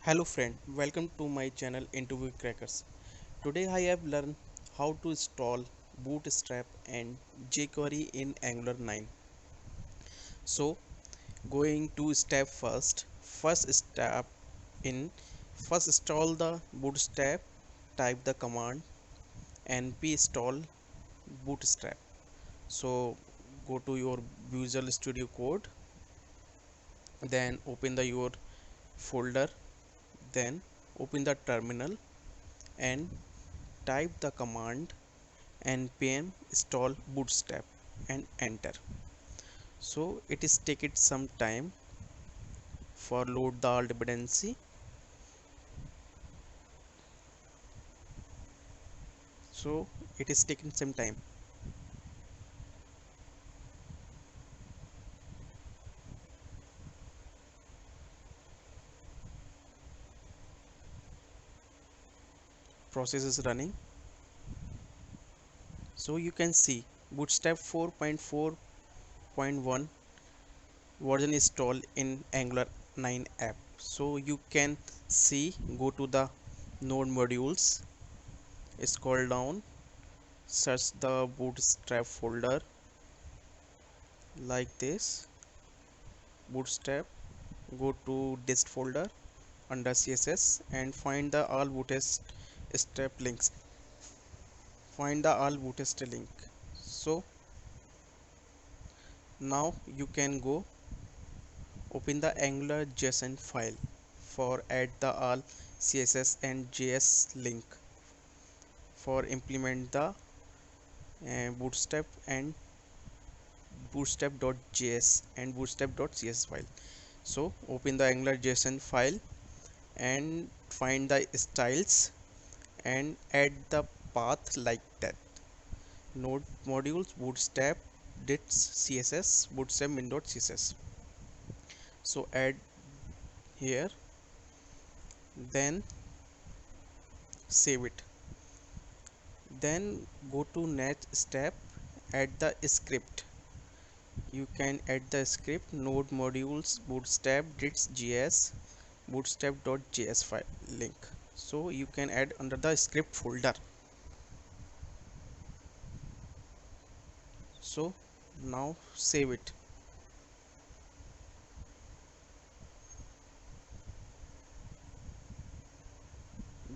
Hello friend, welcome to my channel Interview Crackers. Today I have learned how to install Bootstrap and jQuery in Angular 9. So going to step first. First step in first install the Bootstrap, type the command np install Bootstrap. So go to your Visual Studio Code, then open the your folder, then open the terminal and type the command npm install bootstrap and enter. So it is take it some time for load the all dependency. So it is taking some time. Process is running. So you can see bootstrap 4.4.1 version installed in Angular 9 app. So you can see, go to the node modules, scroll down, search the bootstrap folder like this. Bootstrap, go to dist folder under css and find the all bootstrap links. Find the all bootstrap link. So now you can go open the angular json file for add the all css and js link for implement the bootstrap and bootstrap.js and bootstrap.cs file. So open the angular json file and find the styles and add the path like that. Node modules bootstrap dits css bootstrap min.css. So add here, then save it, then go to next step, add the script. You can add the script node modules bootstrap dits js bootstrap.js file link. So you can add under the script folder. So now save it,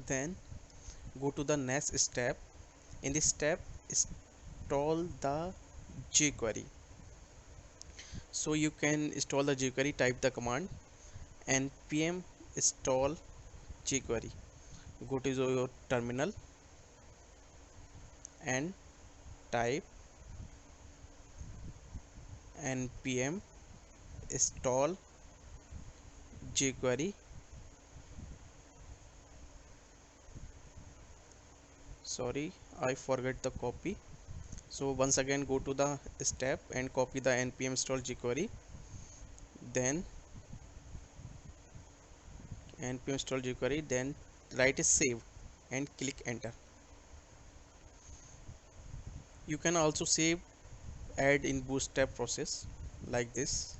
then go to the next step. In this step install the jQuery. So you can install the jQuery, type the command npm install jQuery. Go to your terminal and type npm install jQuery. Sorry, I forget the copy. So once again go to the step and copy the npm install jQuery, then npm install jQuery, then write a save and click enter. You can also save add in bootstrap process like this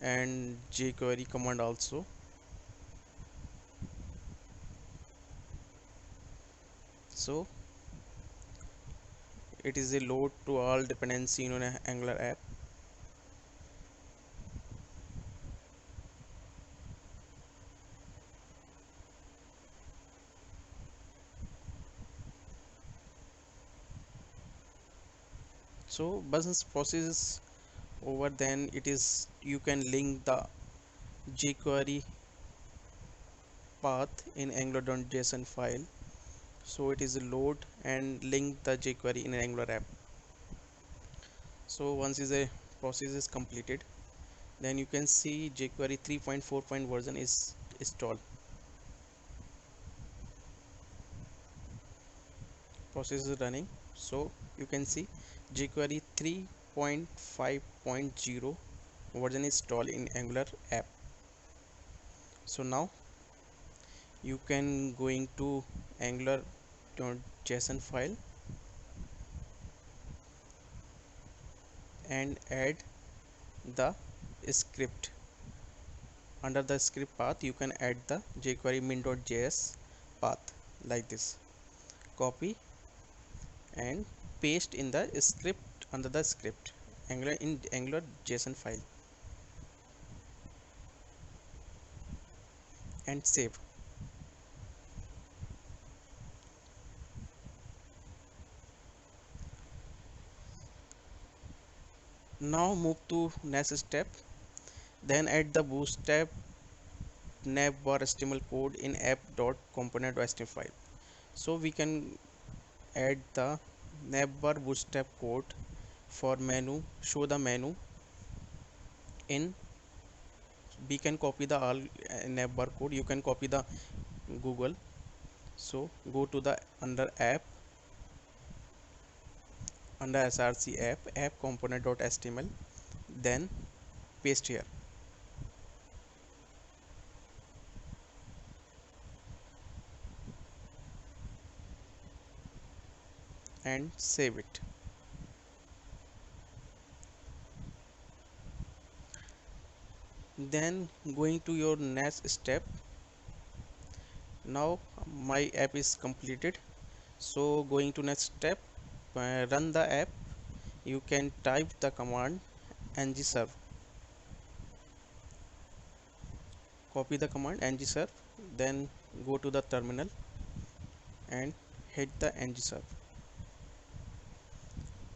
and jQuery command also. So it is a load to all dependency in an Angular app. So once process is over, then it is you can link the jQuery path in angular.json file. So it is a load and link the jQuery in an Angular app. So once is a process is completed, then you can see jQuery 3.4 version is installed. Process is running. So you can see jQuery 3.5.0 version is installed in Angular app. So now you can going to angular.json file and add the script. under the script path you can add the jQuery min.js path like this. Copy and paste in the script under the script Angular JSON file and save. Now move to next step. Then add the bootstrap navbar HTML code in app.component.html file. So we can add the navbar bootstrap code for menu, show the menu in. We can copy the all navbar code. You can copy the Google. So go to the under app, under src app component.html, then paste here and save it. Then going to your next step. Now my app is completed, so going to next step, run the app. You can type the command ngserve, copy the command ngserve, then go to the terminal and hit the ngserve.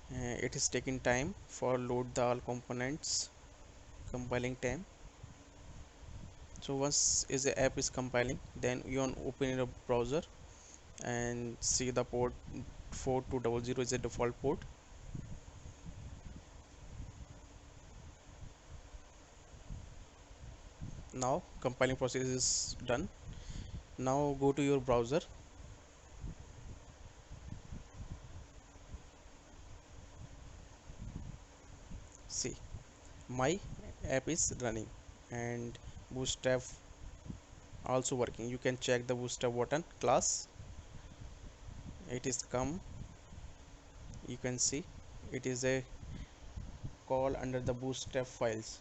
It is taking time for load the all components, compiling time. So once is the app is compiling, then you want open your browser and see the port 4200 is the default port. Now compiling process is done. Now go to your browser, see my app is running and bootstrap also working. You can check the bootstrap button class, it is come. You can see it is a call under the bootstrap files.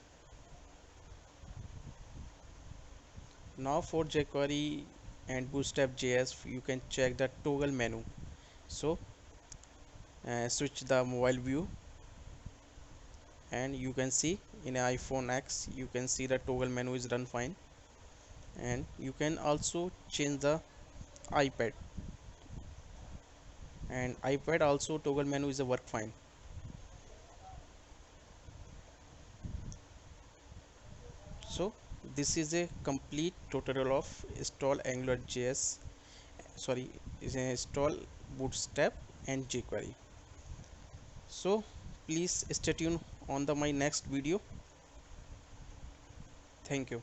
Now for jQuery and bootstrap JS you can check the toggle menu. So switch the mobile view and you can see in iPhone X you can see the toggle menu is run fine, and you can also change the iPad, and iPad also toggle menu is a work fine. So this is a complete tutorial of install Angular JS, sorry, is install bootstrap and jQuery. So please stay tuned on the my next video. Thank you.